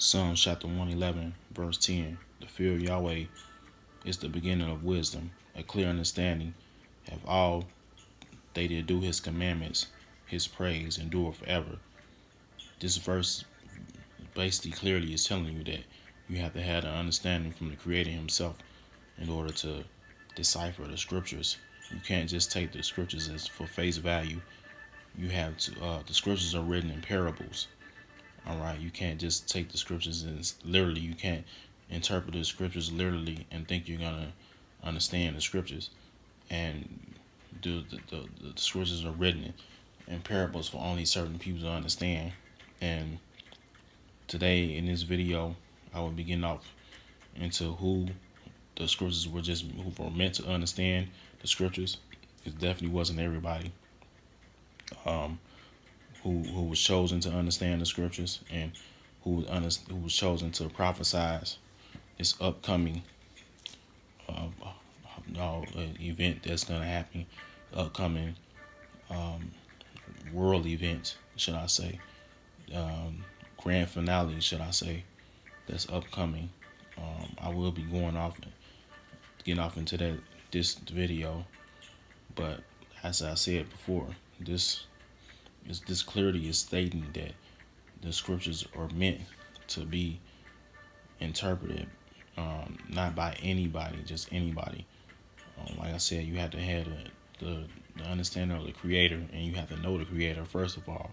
Psalms chapter 111, verse 10. The fear of Yahweh is the beginning of wisdom. A clear understanding have all they that do his commandments. His praise endure forever. This verse basically clearly is telling you that you have to have an understanding from the Creator himself in order to decipher the scriptures. You can't just take the scriptures as for face value. You have to, the scriptures are written in parables. All right, you can't just take the scriptures as literally. You can't interpret the scriptures literally and think you're gonna understand the scriptures. And the scriptures are written in parables for only certain people to understand. And today in this video, I will be getting off into who the scriptures who were meant to understand the scriptures. It definitely wasn't everybody. Who was chosen to understand the scriptures and who was chosen to prophesize this upcoming event that's going to happen, upcoming world event, should I say, grand finale, should I say, that's upcoming. I will be getting off into this video, but as I said before, this clearly is stating that the scriptures are meant to be interpreted, not by anybody, just anybody. Like I said, you have to have the understanding of the Creator, and you have to know the Creator first of all.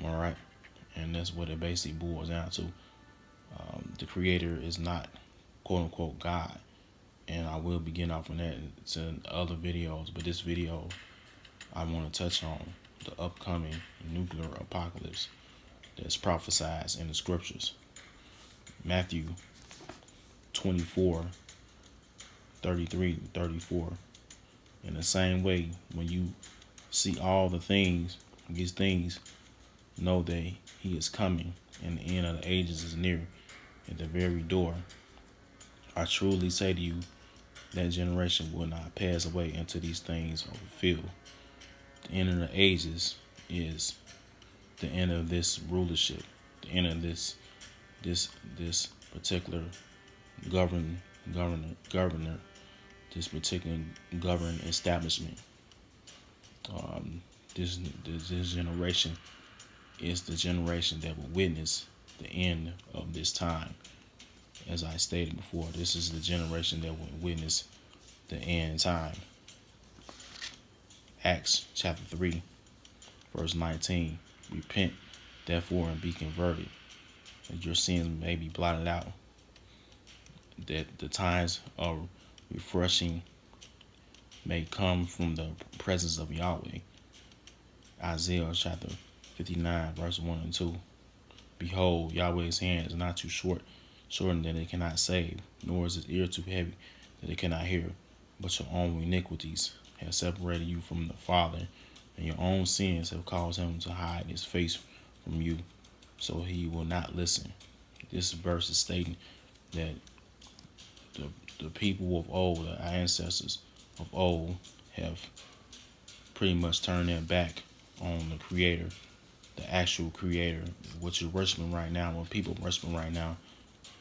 All right, and that's what it basically boils down to. The Creator is not quote unquote God, and I will begin off on that to other videos. But this video, I want to touch on the upcoming nuclear apocalypse that's prophesied in the scriptures. Matthew 24:33-34. In the same way, when you see all these things, know that he is coming, and the end of the ages is near, at the very door. I truly say to you, that generation will not pass away until these things are fulfilled. The end of the ages is the end of this rulership, the end of this particular governor, this particular governing establishment. This generation is the generation that will witness the end of this time. As I stated before, this is the generation that will witness the end time. Acts chapter 3, verse 19. Repent, therefore, and be converted, that your sins may be blotted out, that the times of refreshing may come from the presence of Yahweh. Isaiah chapter 59, verse 1 and 2. Behold, Yahweh's hand is not too shortened that it cannot save, nor is his ear too heavy that it cannot hear. But your own iniquities have separated you from the Father, and your own sins have caused him to hide his face from you, so he will not listen. This verse is stating that the people of old, our ancestors of old, have pretty much turned their back on the Creator, the actual Creator. What you're worshiping right now, what people are worshiping right now,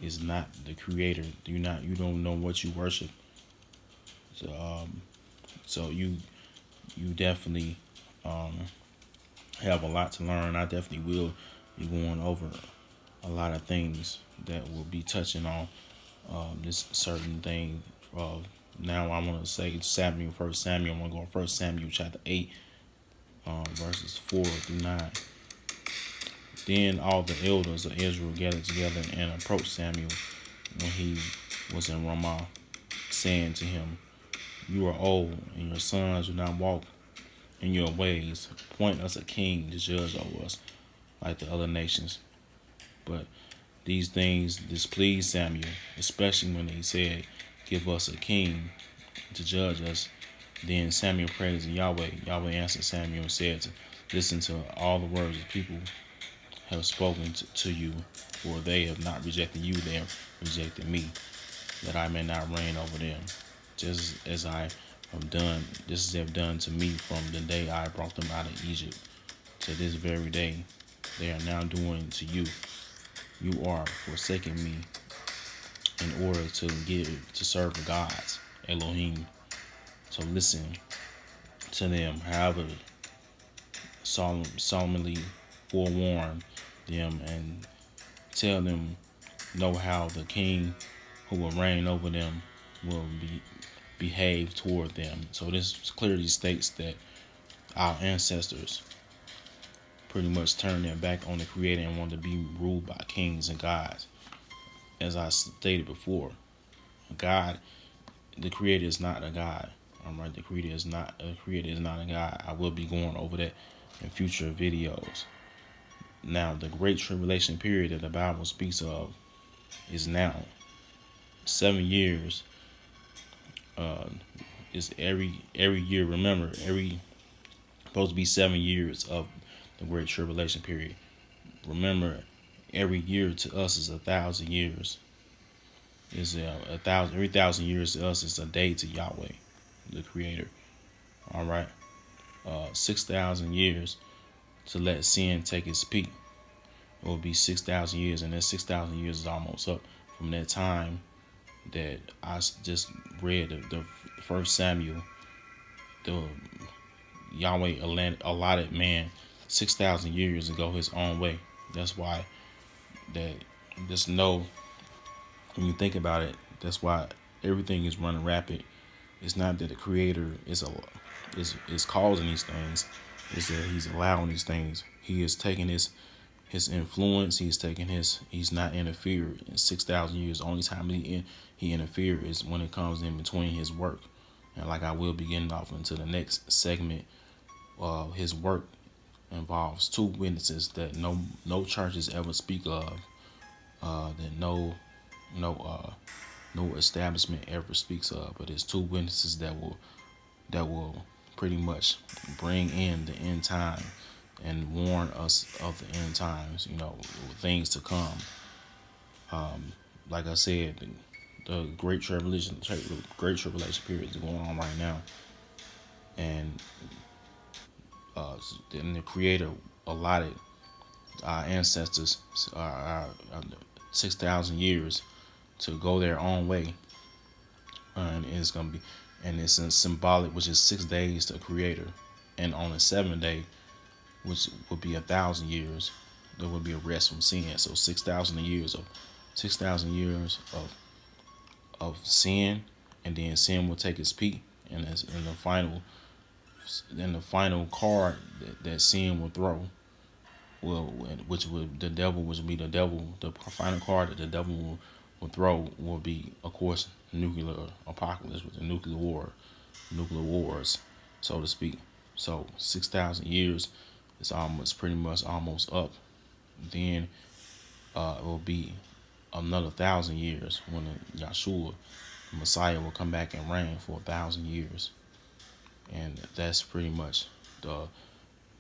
is not the Creator. You don't know what you worship. So you definitely have a lot to learn. I definitely will be going over a lot of things that will be touching on this certain thing. Now I want to say Samuel, First Samuel. I'm going to go First Samuel chapter 8, verses 4 through 9. Then all the elders of Israel gathered together and approached Samuel when he was in Ramah, saying to him, You are old, and your sons do not walk in your ways. Appoint us a king to judge over us like the other nations. But these things displeased Samuel, especially when he said, Give us a king to judge us. Then Samuel prayed to Yahweh. Yahweh answered Samuel and said, Listen to all the words the people have spoken to you, for they have not rejected you, they have rejected me, that I may not reign over them. Just as I have done, this is have done to me from the day I brought them out of Egypt to this very day, they are now doing to you. You are forsaking me in order to serve the gods, Elohim. So listen to them, however, solemnly forewarn them and tell them know how the king who will reign over them will behave toward them. So this clearly states that our ancestors pretty much turned their back on the Creator and wanted to be ruled by kings and gods. As I stated before, God, the Creator is not a God. I'm right. The Creator is not a God. I will be going over that in future videos. Now, the Great Tribulation period that the Bible speaks of is now 7 years. Uh, is every year. Remember, every supposed to be 7 years of the Great Tribulation period. Remember, every year to us is 1,000 years. Is a thousand. Every 1,000 years to us is a day to Yahweh, the Creator. All right. 6,000 years to let sin take its peak. It will be 6,000 years, and that 6,000 years is almost up from that time that I just read the first Samuel. The Yahweh allotted man 6,000 years to go his own way. That's why that just know when you think about it. That's why everything is running rapid. It's not that the Creator is causing these things. It's that He's allowing these things. He is taking his influence. He's not interfered in 6,000 years. The only time he interfered is when it comes in between his work. And like I will be getting off into the next segment, his work involves two witnesses that no churches ever speak of. That no no establishment ever speaks of. But it's two witnesses that will pretty much bring in the end time and warn us of the end times, things to come. Like I said, the Great Tribulation period is going on right now, and then the Creator allotted our ancestors 6,000 years to go their own way, and it's a symbolic, which is 6 days to Creator, and on the seventh day, which would be 1,000 years, there would be a rest from sin. So 6,000 years of sin, and then sin will take its peak, and as in the final card that sin will throw, which would the devil, which would be the devil, the final card that the devil will throw will be, of course, nuclear apocalypse, with the nuclear wars, so to speak. So 6,000 years is almost pretty much almost up. Then it will be another 1,000 years when Yahshua, the Messiah, will come back and reign for 1,000 years, and that's pretty much the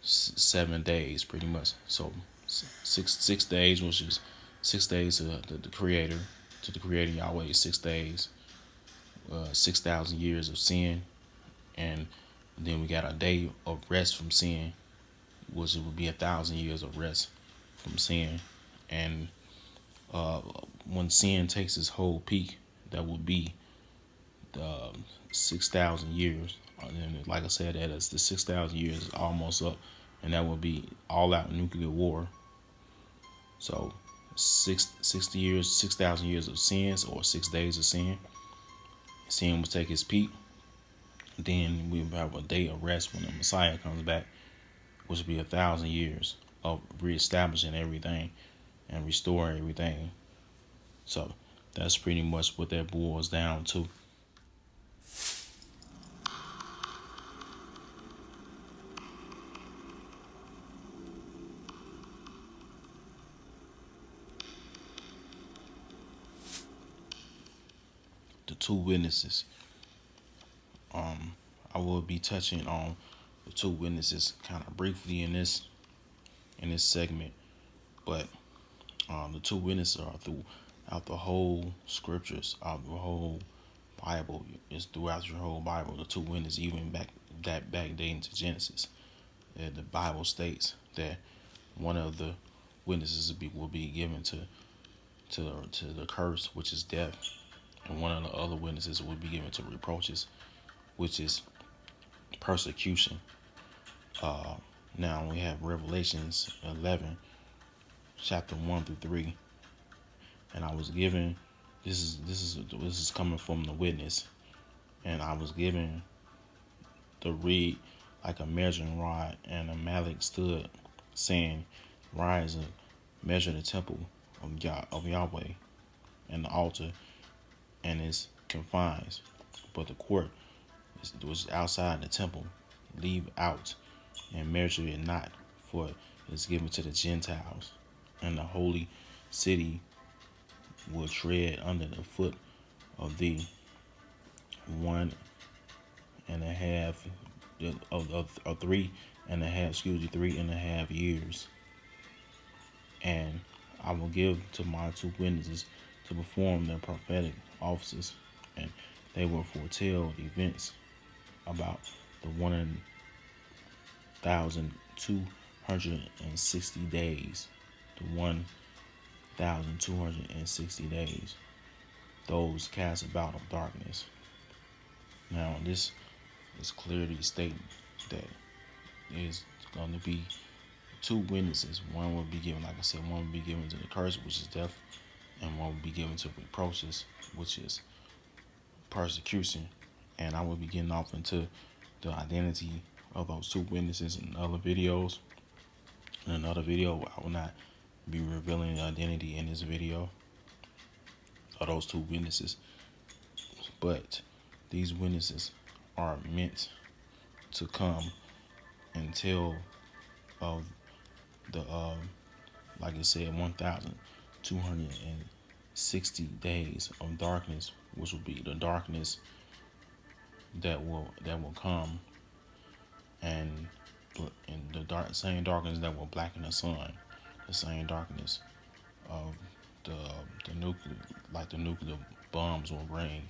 7 days, pretty much. So six days, which is 6 days to the Creator, Yahweh, 6 days, 6,000 years of sin, and then we got a day of rest from sin, which would be 1,000 years of rest from sin. And when sin takes its whole peak, that will be the 6,000 years. And like I said, that is the 6,000 years is almost up, and that will be all out nuclear war. So 60 years, 6,000 years of sins, or 6 days of sin. Sin will take its peak. Then we will have a day of rest when the Messiah comes back, which will be 1,000 years of reestablishing everything and restoring everything. So that's pretty much what that boils down to. The two witnesses. I will be touching on the two witnesses kind of briefly in this segment, but the two witnesses are throughout the whole scriptures, out the whole Bible. Is throughout your whole Bible. The two witnesses, even back dating to Genesis, the Bible states that one of the witnesses will be given to to the curse, which is death, and one of the other witnesses will be given to reproaches, which is persecution. Now we have Revelations 11, chapter 1 through 3, and I was given. This is coming from the witness, and I was given the reed like a measuring rod, and a Malak stood, saying, "Rise and measure the temple of Yahweh, and the altar and its confines, but the court was outside the temple. Leave out and measure it not, for it is given to the Gentiles, and the holy city will tread under the foot of thee 1.5 of 3.5 years. And I will give to my two witnesses to perform their prophetic offices, and they will foretell events about the 1,260 days. The 1,260 days. Those cast about of darkness." Now, this is clearly stating that there's going to be two witnesses. One will be given, like I said, one will be given to the curse, which is death, and one will be given to reproaches, which is persecution. And I will be getting off into the identity of those two witnesses in other videos. In another video, I will not be revealing the identity in this video of those two witnesses. But these witnesses are meant to come and tell of the like I said, 1,260 days of darkness, which will be the darkness that will come, and the same darkness that will blacken the sun, the same darkness of the nuclear, like the nuclear bombs will bring.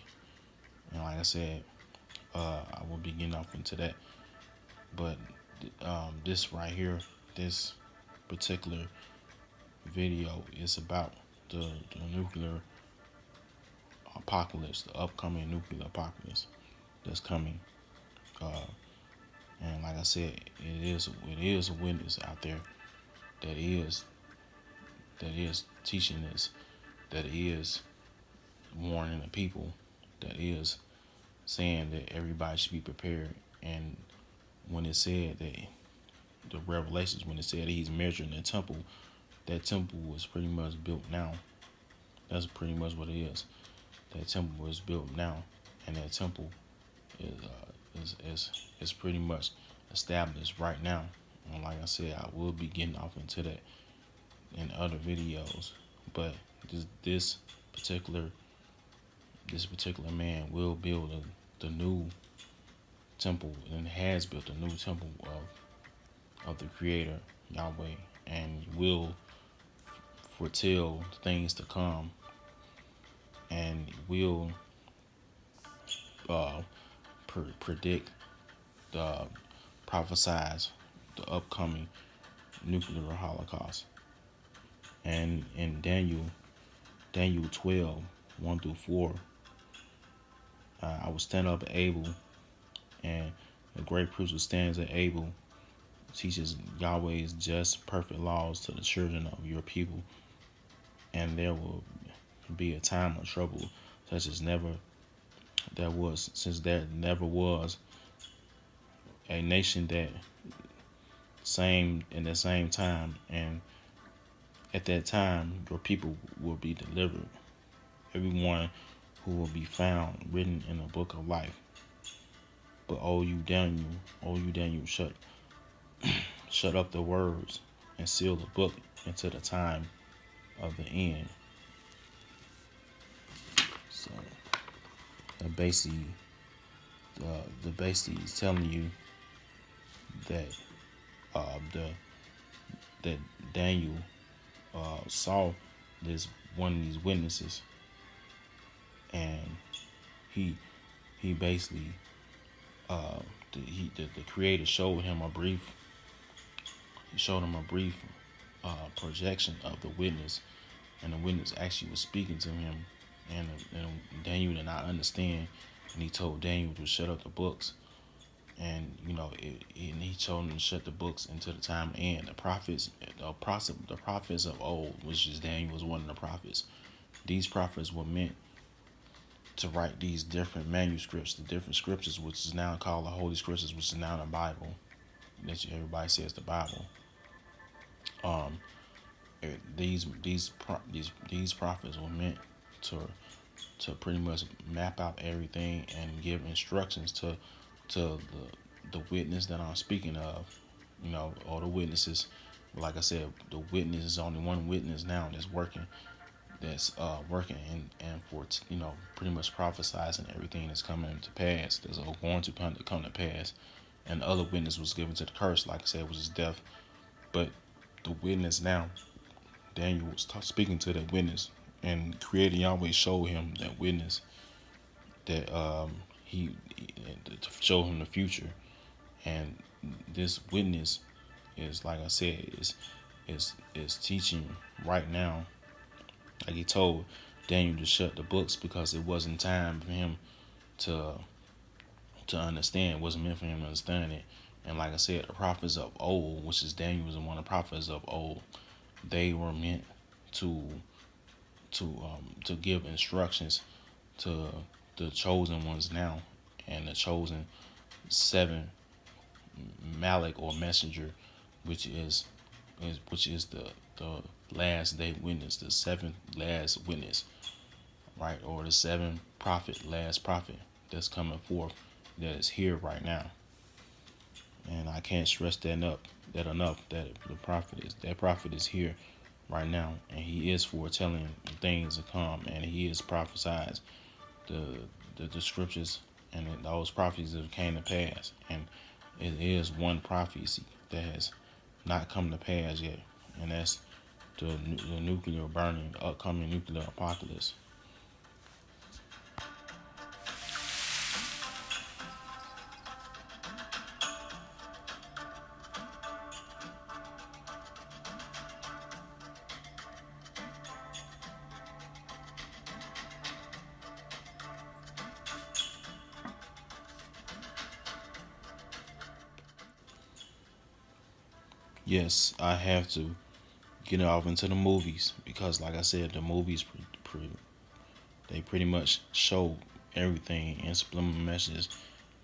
And like I said, I will be getting off into that. But this right here, this particular video is about the nuclear apocalypse, the upcoming nuclear apocalypse that's coming. And like I said, it is a witness out there that is teaching this, that is warning the people, that is saying that everybody should be prepared. And when it said that the Revelations, when it said that he's measuring the temple, that temple was pretty much built now. That's pretty much what it is. That temple was built now, and that temple is pretty much established right now. And like I said, I will be getting off into that in other videos. But this particular man will build the new temple, and has built a new temple of the Creator Yahweh, and will foretell things to come, and will predict, prophesize the upcoming nuclear holocaust. And in Daniel 12, 1-4, I will stand up at Abel, and the great priest who stands at Abel teaches Yahweh's just, perfect laws to the children of your people. And there will be a time of trouble such as never since there never was a nation that same in the same time. And at that time, your people will be delivered, everyone who will be found written in the book of life. But O you Daniel, shut up the words and seal the book until the time of the end. So basically is telling you that that Daniel saw this one of these witnesses, and he basically the Creator showed him a brief projection of the witness, and the witness actually was speaking to him, and Daniel did not understand, and he told Daniel to shut up the books, and and he told him to shut the books until the time end. The prophets of old, which is Daniel was one of the prophets. These prophets were meant to write these different manuscripts, the different scriptures, which is now called the Holy Scriptures, which is now the Bible. That everybody says the Bible. Um, these prophets were meant to pretty much map out everything and give instructions to the witness that I'm speaking of, or the witnesses. Like I said, the witness is only one witness now that's working and for pretty much prophesizing everything that's coming to pass, that's going to come to pass. And the other witness was given to the curse, like I said, which is death. But the witness now, Daniel was speaking to that witness, and Creator Yahweh showed him that witness that he to show him the future. And this witness is, like I said, is teaching right now. Like he told Daniel to shut the books because it wasn't time for him to understand. It wasn't meant for him to understand it. And like I said, the prophets of old, which is Daniel was one of the prophets of old, they were meant to give instructions to the chosen ones now, and the chosen seven Malik or messenger, which is the last day witness, the seventh last witness, right? Or the seventh prophet, last prophet that's coming forth, that is here right now. And I can't stress that enough. That the prophet is here right now, and he is foretelling things to come, and he is prophesied the scriptures and those prophecies that came to pass. And it is one prophecy that has not come to pass yet, and that's the nuclear burning, upcoming nuclear apocalypse. Yes, I have to get off into the movies because, like I said, the movies they pretty much show everything and subliminal messages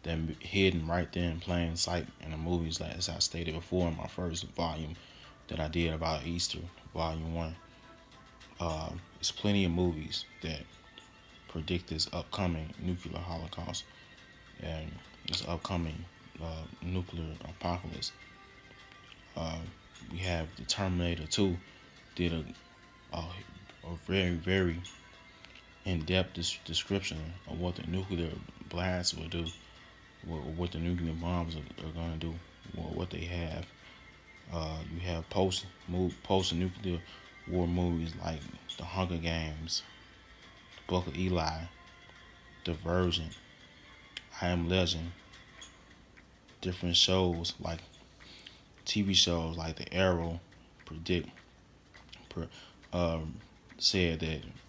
that hidden right there in plain sight in the movies. Like as I stated before in my first volume that I did about Easter, volume 1. There's plenty of movies that predict this upcoming nuclear holocaust and this upcoming nuclear apocalypse. Uh, we have the Terminator 2 did a very, very in-depth description of what the nuclear blast will do, what the nuclear bombs are going to do, what they have. You have post-nuclear war movies like The Hunger Games, The Book of Eli, Divergent, I Am Legend, different shows like TV shows like The Arrow predict said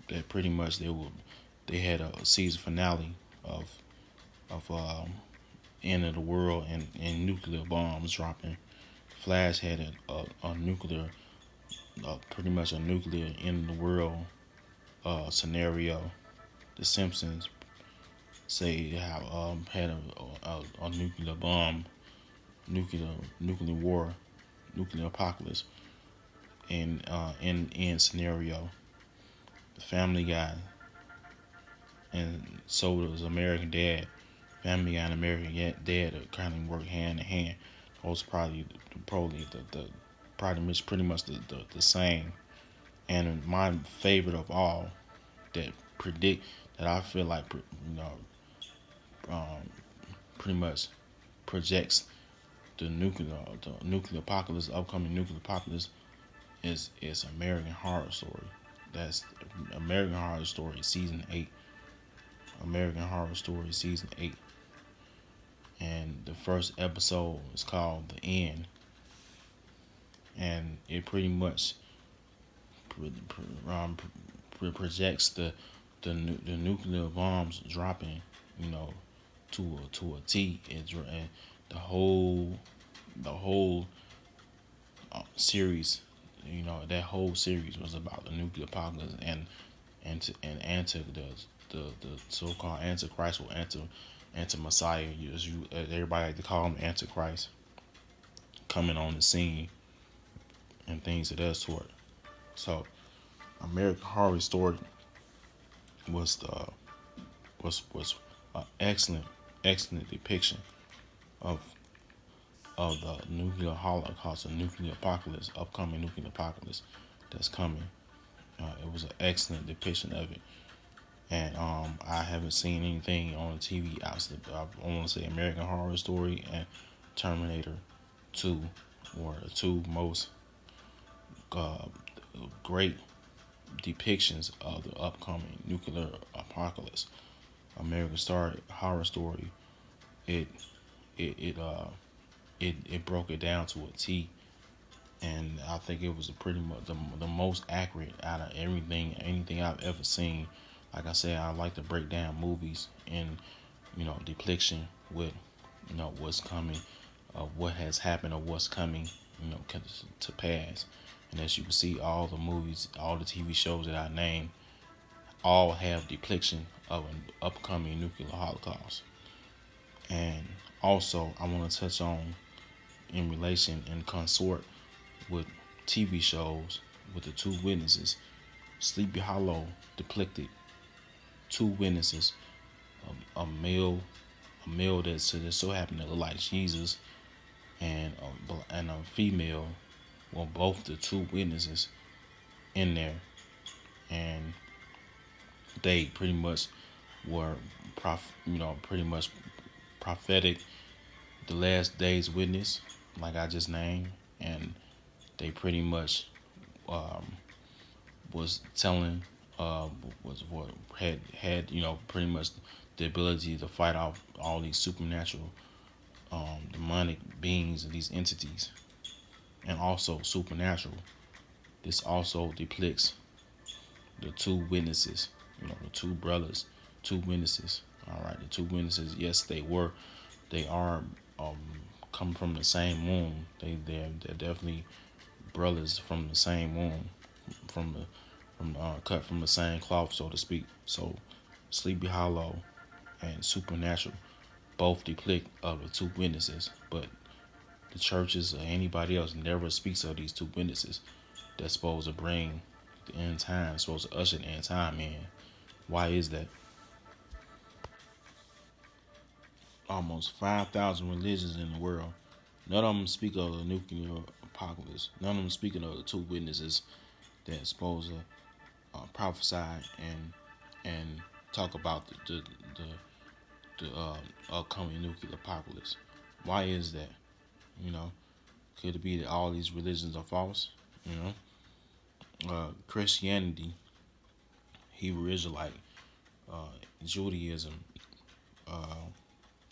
that pretty much they had a season finale of end of the world and nuclear bombs dropping. Flash had a nuclear pretty much a nuclear end of the world scenario. The Simpsons say how had a nuclear bomb, nuclear war, nuclear apocalypse in scenario. The Family Guy and so does American Dad. Family Guy and American Dad are kind of work hand in hand. Those probably the pretty much the same. And my favorite of all that predict that I feel like pretty much projects the nuclear apocalypse, upcoming nuclear apocalypse is American Horror Story. That's American Horror Story season 8. American Horror Story season 8. And the first episode is called The End. And it pretty much projects the nuclear bombs dropping, you know, to a T. And the whole series, that whole series was about the nuclear apocalypse and anti the so-called antichrist or anti-messiah, everybody like to call him antichrist, coming on the scene and things of that sort. So American Horror Story was the was an excellent depiction of the nuclear holocaust, the nuclear apocalypse, upcoming nuclear apocalypse that's coming. It was an excellent depiction of it, and I haven't seen anything on the TV outside. I want to say American Horror Story and Terminator 2 were the two most uh, great depictions of the upcoming nuclear apocalypse. Horror Story, it it it it broke it down to a T, and I think it was a pretty much the most accurate out of anything I've ever seen. Like I said, I like to break down movies in depiction with what's coming, what has happened or what's coming, to pass. And as you can see, all the movies, all the TV shows that I named, all have depiction of an upcoming nuclear holocaust. And also, I want to touch on in relation and consort with TV shows with the two witnesses. Sleepy Hollow depicted two witnesses, a male that so happened to look like Jesus, and a female. Well, both the two witnesses in there, and they pretty much were pretty much prophetic, the last days witness, like I just named, and they pretty much um, was telling was what had pretty much the ability to fight off all these supernatural demonic beings and these entities, and also supernatural. This also depicts the two witnesses, the two brothers, two witnesses. All right, the two witnesses. Yes, they are come from the same womb. They're definitely brothers from the same womb, cut from the same cloth, so to speak. So, Sleepy Hollow and Supernatural both depict of the two witnesses, but the churches or anybody else never speaks of these two witnesses that's supposed to bring the end time, supposed to usher the end time in. Why is that? Almost 5,000 religions in the world. None of them speak of the nuclear apocalypse. None of them speaking of the two witnesses that's supposed to prophesy and talk about the upcoming nuclear apocalypse. Why is that? You know, could it be that all these religions are false? Christianity, Hebrew Israelite, Judaism,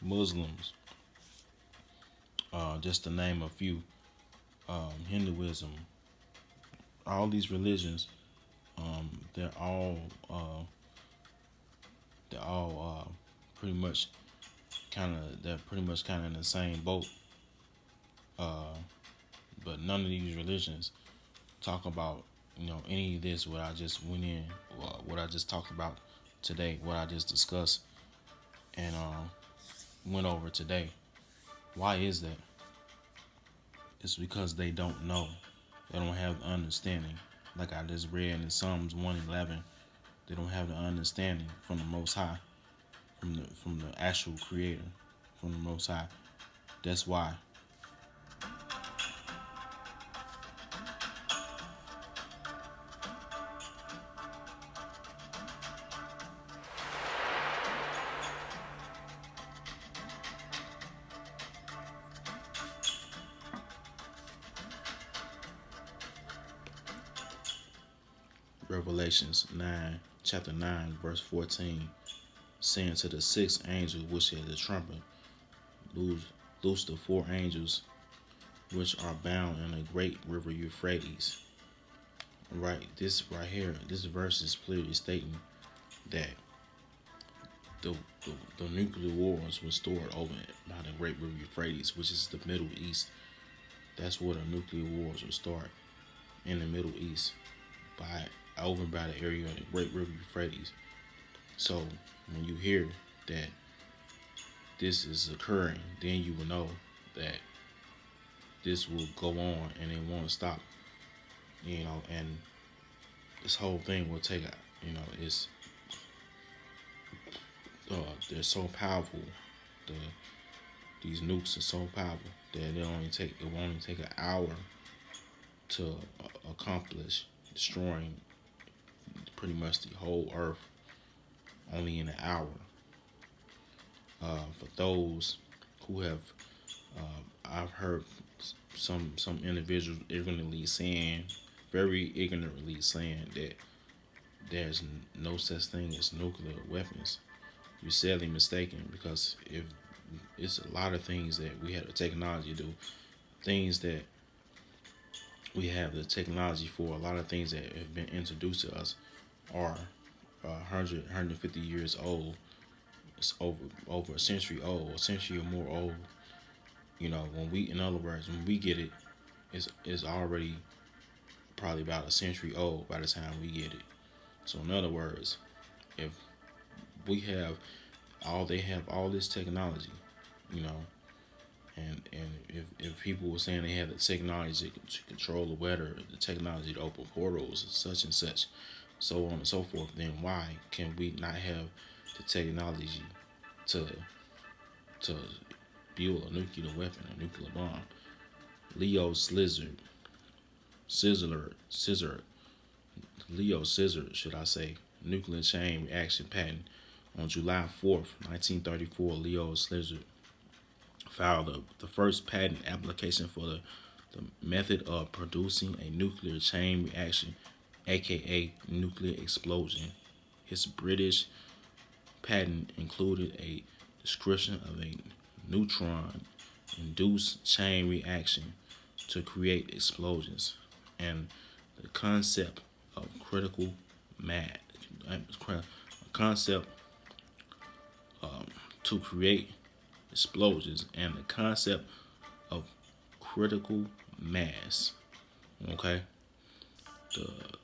Muslims, just to name a few, Hinduism, all these religions, they're all pretty much kind of in the same boat. But none of these religions talk about any of this what I just went in, what I just talked about today, what I just discussed and went over today. Why is that? It's because they don't know. They don't have the understanding. Like I just read in Psalms 111, they don't have the understanding from the Most High, from the actual Creator, from the Most High. That's why. Revelations 9, chapter 9, verse 14, saying to the sixth angel which had the trumpet, loose the four angels which are bound in a great river Euphrates. right, this right here, this verse is clearly stating that the, the nuclear wars were stored over by the Great River Euphrates, which is the Middle East. That's where the nuclear wars will start, in the Middle East, by over by the area of the Great River Euphrates. So when you hear that this is occurring, then you will know that this will go on and it won't stop. And this whole thing will take, it's they're so powerful. The These nukes are so powerful that it will only take an hour to accomplish destroying pretty much the whole Earth, only in an hour. For those who have, I've heard some individuals very ignorantly saying that there's no such thing as nuclear weapons. You're sadly mistaken, because if it's a lot of things that we have the technology to do, things that we have the technology for, a lot of things that have been introduced to us are 150 years old. It's over a century old, a century or more old. In other words, when we get it, it's already probably about a century old by the time we get it. So in other words, if we have they have all this technology, you know, and if people were saying they had the technology to control the weather, the technology to open portals, such and such, so on and so forth, then why can we not have the technology to to build a nuclear weapon, a nuclear bomb? Leo Szilard, Leo Szilard, should I say, nuclear chain reaction patent on July 4th, 1934. Leo Szilard filed the first patent application for the method of producing a nuclear chain reaction, aka nuclear explosion. His British patent included a description of a neutron induced chain reaction to create explosions, and the concept of critical mass, concept to create explosions, and the concept of critical mass. Okay,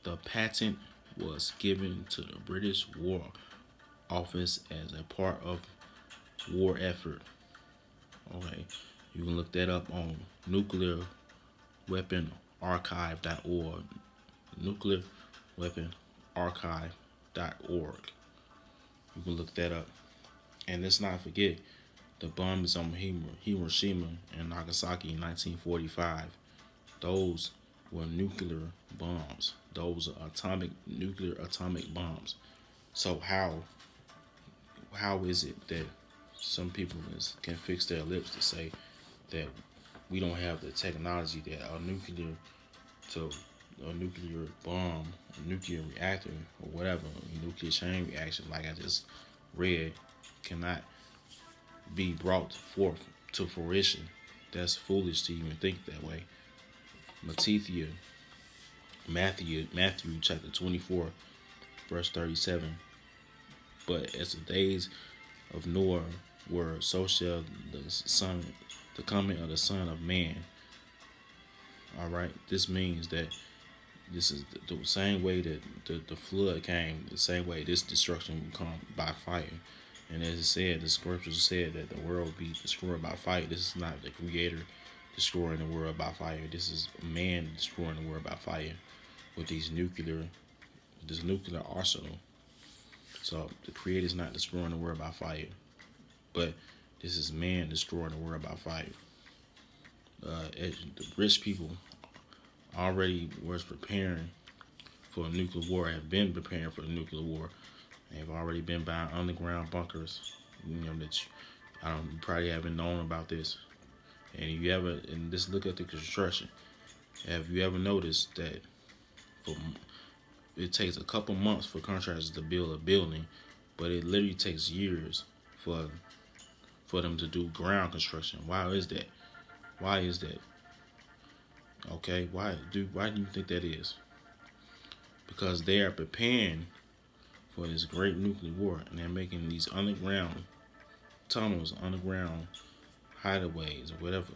the patent was given to the British War Office as a part of war effort. Okay, you can look that up on nuclearweaponarchive.org. Nuclearweaponarchive.org. You can look that up. And let's not forget the bombs on Hiroshima and Nagasaki in 1945. Those were nuclear bombs. Those are nuclear atomic bombs. So how is it that some people can fix their lips to say that we don't have the technology that a nuclear bomb, a nuclear reactor, or whatever, a nuclear chain reaction, like I just read, cannot be brought forth to fruition? That's foolish to even think that way. Matthew chapter 24, verse 37. But as the days of Noah were, so shall the coming of the Son of Man. All right, this means that this is the same way that the flood came, the same way this destruction will come by fire. And as it said, the scriptures said that the world will be destroyed by fire. This is not the Creator destroying the world by fire. This is man destroying the world by fire with this nuclear arsenal. So the Creator is not destroying the world by fire, but this is man destroying the world by fire. The rich people already was preparing for a nuclear war, have been preparing for the nuclear war. They've already been buying underground bunkers. That you probably haven't known about this. And just look at the construction. Have you ever noticed that it takes a couple months for contractors to build a building, but it literally takes years for them to do ground construction? Why is that? Okay, why do you think that is? because they are preparing for this great nuclear war, and they're making these underground tunnels, underground hideaways, or whatever,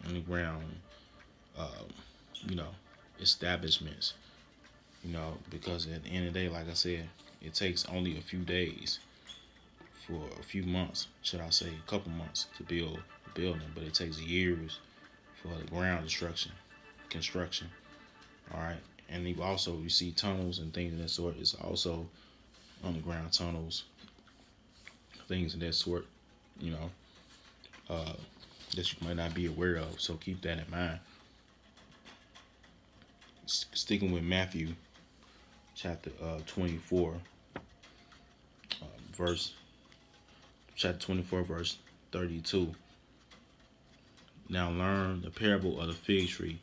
underground, uh, you know, establishments. Because at the end of the day, like I said, it takes only a few days for a few months, should I say, a couple months to build a building, but it takes years for the ground construction. All right, and you see tunnels and things of that sort. It's also underground tunnels, things of that sort. You know, uh, that you might not be aware of. So keep that in mind. Sticking with Matthew chapter 24, verse chapter 24, verse 32. Now learn the parable of the fig tree.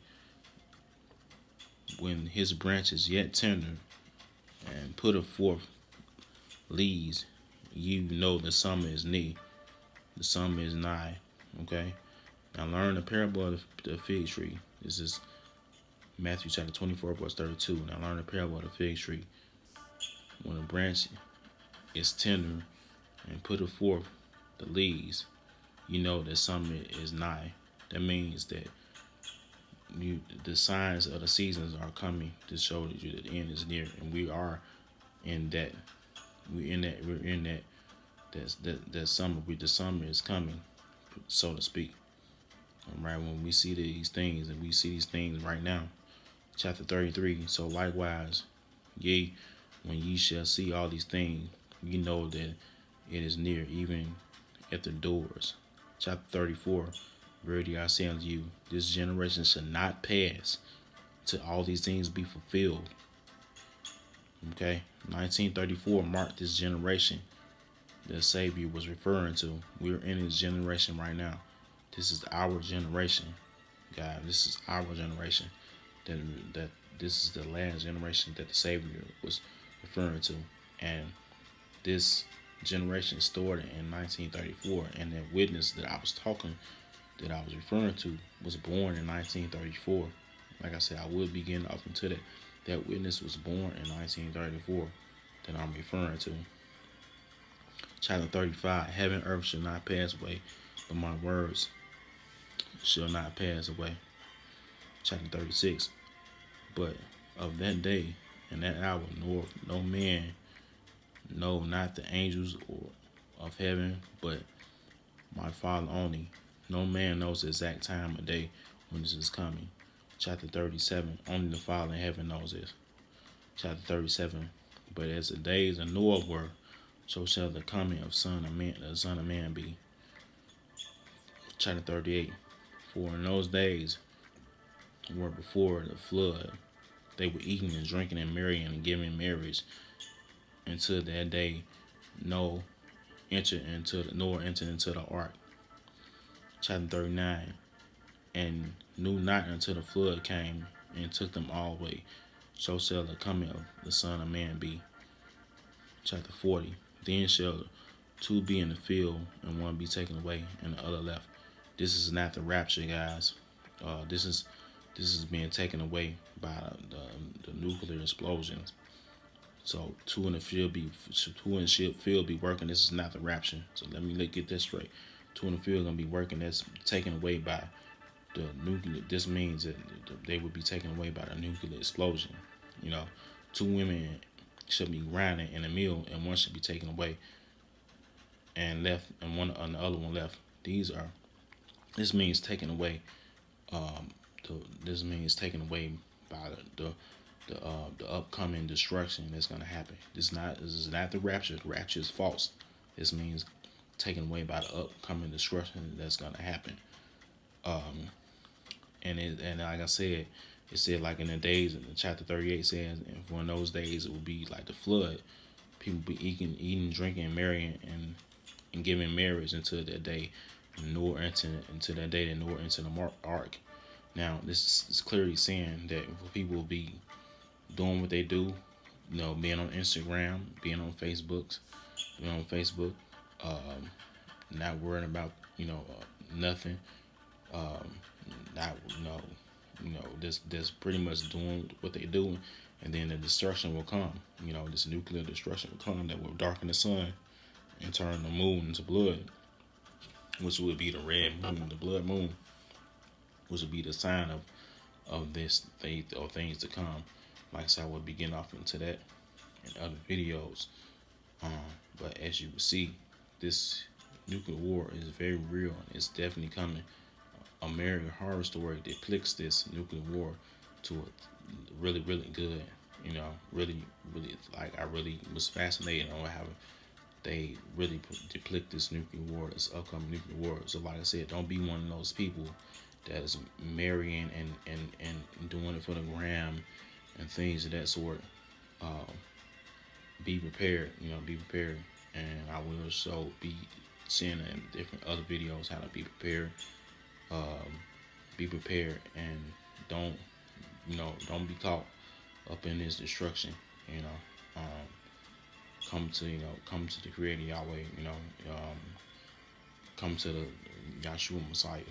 When his branch is yet tender and putteth forth leaves, you know the summer is near. The summer is nigh. Okay. Now learn the parable of the fig tree. This is Matthew chapter 24, verse 32. Now learn the parable of the fig tree. When a branch is tender and putteth forth the leaves, you know that summer is nigh. That means that the signs of the seasons are coming to show that the end is near, and we are in that. We're in that. That summer. The summer is coming, so to speak. All right. When we see these things, and we see these things right now, chapter 33. So likewise, yea, when ye shall see all these things, you know that it is near, even at the doors. Chapter 34. Verily I say unto you, this generation shall not pass till all these things be fulfilled. Okay, 1934 marked this generation the Savior was referring to. We're in his generation right now. This is our generation, God. This is our generation. That this is the last generation that the Savior was referring to, and this generation started in 1934, and that witness that I was referring to was born in 1934. Like I said, I will be getting off into that. That witness was born in 1934 that I'm referring to. Chapter 35, heaven and earth shall not pass away, but my words shall not pass away. Chapter 36, but of that day and that hour, no man, no, not the angels or of heaven, but my Father only. No man knows the exact time of day when this is coming. Chapter 37, only the Father in heaven knows this. Chapter 37, but as the days of Noah were, so shall the coming of the Son of Man be. Chapter 38, for in those days were before the flood, they were eating and drinking and marrying and giving marriage until that day Noah entered into the ark. Chapter 39, and knew not until the flood came and took them all away. So shall the coming of the Son of Man be. Chapter 40, then shall two be in the field, and one be taken away, and the other left. This is not the rapture, guys. This is being taken away by the nuclear explosions. So two in the field be working. This is not the rapture. So let me get this straight. Two in the field gonna be working. That's taken away by the nuclear. This means that they would be taken away by the nuclear explosion. Two women should be grinding in a mill, and one should be taken away and left, and the other one left. This means taken away. This means taken away by the upcoming destruction that's going to happen. This is not the rapture. The rapture is false. This means taken away by the upcoming destruction that's going to happen. And like I said, it said like in the days in chapter 38 says, and for in those days it will be like the flood. People be eating, drinking, marrying, and giving marriage until that day. Noah entered the ark. Now this is clearly saying that people will be doing what they do, being on Instagram, being on Facebook, not worrying about nothing, not just pretty much doing what they do, and then the destruction will come. You know, this nuclear destruction will come that will darken the sun and turn the moon into blood, which would be the red moon, the blood moon, which would be the sign of this thing or things to come. Like I said, I will be getting off into that in other videos. But as you will see, this nuclear war is very real. It's definitely coming. American Horror Story depicts this nuclear war to a really, really good. You know, really, really, like, I really was fascinated on how they really depict this nuclear war, this upcoming nuclear war. So, like I said, don't be one of those people that is marrying and doing it for the gram and things of that sort. Be prepared, you know, be prepared. And I will so be seeing in different other videos how to be prepared. Be prepared and don't, don't be caught up in this destruction. You know, come to the Creator Yahweh. Come to the Yahshua Messiah.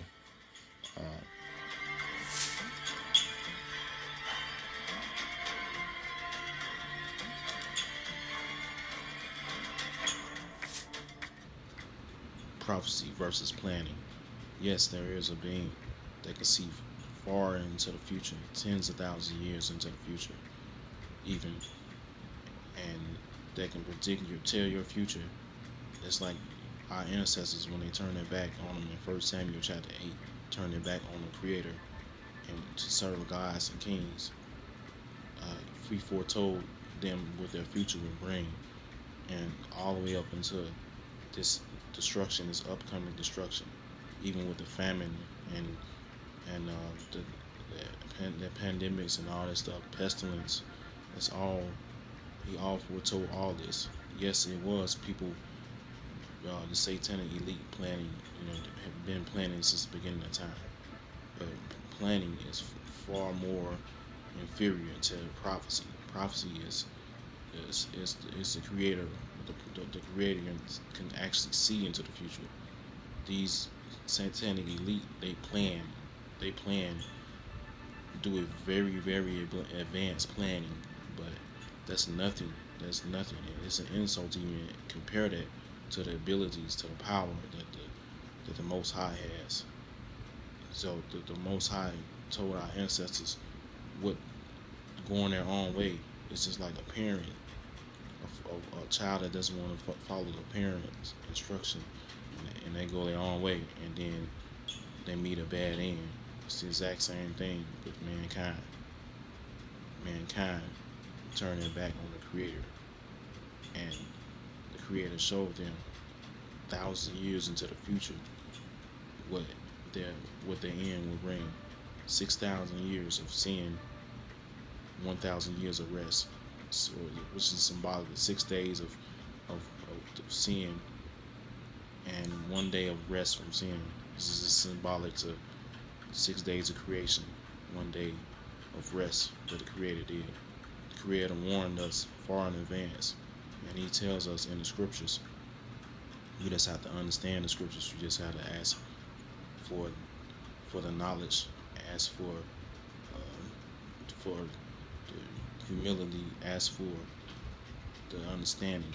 Prophecy versus planning. Yes, there is a being that can see far into the future, tens of thousands of years into the future, even, and that can predict tell your future. It's like our ancestors when they turned their back on them in First Samuel chapter 8, turned their back on the Creator and to serve gods and kings. We foretold them what their future would bring, and all the way up into this destruction, this upcoming destruction, even with the famine and the pandemics and all that stuff, pestilence. That's all. He all foretold all this. Yes, it was people, the satanic elite planning. Have been planning since the beginning of time. But planning is far more inferior to prophecy. Prophecy is the creator. The creator can actually see into the future. These satanic elite, they plan, do a very, very advanced planning, but that's nothing. It's an insult to even compare that to the abilities, to the power that the Most High has. So the Most High told our ancestors what going their own way is just like a parent, a child that doesn't want to follow the parent's instruction, and they go their own way, and then they meet a bad end. It's the exact same thing with mankind. Mankind turned their back on the Creator, and the Creator showed them thousands of years into the future what their end will bring. 6,000 years of sin, 1,000 years of rest, so, which is symbolic of 6 days of sin and 1 day of rest from sin. This is symbolic to 6 days of creation, 1 day of rest that the Creator did. The Creator warned us far in advance, and He tells us in the Scriptures. We just have to understand the Scriptures. We just have to ask for the knowledge, ask for the humility, ask for the understanding.